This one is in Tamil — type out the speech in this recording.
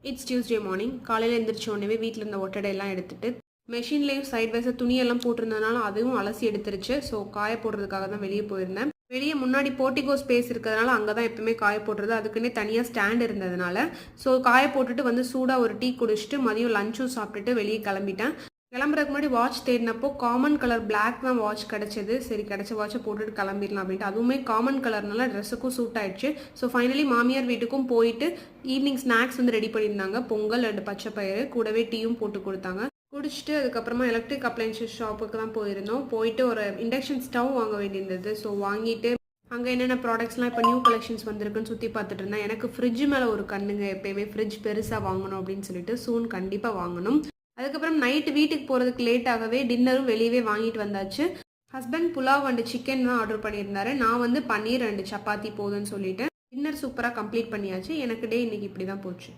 It's Tuesday morning. காலையில் எழுந்திரிச்ச உடனே வீட்டில் இருந்த ஒட்டடையெல்லாம் எடுத்துட்டு மெஷின்லேயும் சைட் வைஸாக துணியெல்லாம் போட்டிருந்ததுனால அதுவும் அலசி எடுத்துருச்சு. ஸோ காய போடுறதுக்காக தான் வெளியே போயிருந்தேன். வெளியே முன்னாடி போர்ட்டிகோ ஸ்பேஸ் இருக்கிறதுனால அங்கே தான் எப்பவுமே காய போடுறது. அதுக்குன்னே தனியாக ஸ்டாண்ட் இருந்ததுனால ஸோ காய போட்டுட்டு வந்து சூடாக ஒரு டீ குடிச்சிட்டு மதியம் லஞ்சும் சாப்பிட்டுட்டு வெளியே கிளம்பிட்டேன். கிளம்புறதுக்கு முன்னாடி வாட்ச் தேடினப்போ காமன் கலர் பிளாக் தான் வாட்ச் கிடச்சிது. சரி, கிடச்ச வாட்சை போட்டுட்டு கிளம்பிடலாம் அப்படின்ட்டு. அதுவுமே காமன் கலர்னால ட்ரெஸ்ஸுக்கும் சூட் ஆயிடுச்சு. ஸோ ஃபைனலி மாமியார் வீட்டுக்கும் போயிட்டு ஈவினிங் ஸ்நாக்ஸ் வந்து ரெடி பண்ணியிருந்தாங்க. பொங்கல் 2 பச்சை பயிறு கூடவே டீயும் போட்டு கொடுத்தாங்க. குடிச்சிட்டு அதுக்கப்புறமா எலக்ட்ரிக் அப்ளைன்சஸ் ஷாப்புக்கு தான் போயிருந்தோம். போயிட்டு ஒரு இண்டக்ஷன் ஸ்டவ் வாங்க வேண்டியிருந்தது. ஸோ வாங்கிட்டு அங்கே என்னென்ன ப்ராடக்ட்ஸ்லாம் இப்போ நியூ கலெக்ஷன்ஸ் வந்திருக்குன்னு சுற்றி பார்த்துட்டு இருந்தேன். எனக்கு ஃப்ரிட்ஜ் மேலே ஒரு கண்ணுங்க, எப்போயுமே ஃப்ரிட்ஜ் பெருசாக வாங்கணும் அப்படின்னு சொல்லிட்டு சூன் கண்டிப்பாக வாங்கணும். அதுக்கப்புறம் நைட்டு வீட்டுக்கு போகிறதுக்கு லேட் ஆகவே டின்னரும் வெளியவே வாங்கிட்டு வந்தாச்சு. ஹஸ்பண்ட் புலாவ் அண்ட் சிக்கன் தான் ஆர்டர் பண்ணியிருந்தாரு. நான் வந்து பன்னீர் 2 சப்பாத்தி போதும்னு சொல்லிட்டு டின்னர் சூப்பராக கம்ப்ளீட் பண்ணியாச்சு. எனக்கு டே இன்னைக்கு இப்படி தான் போச்சு.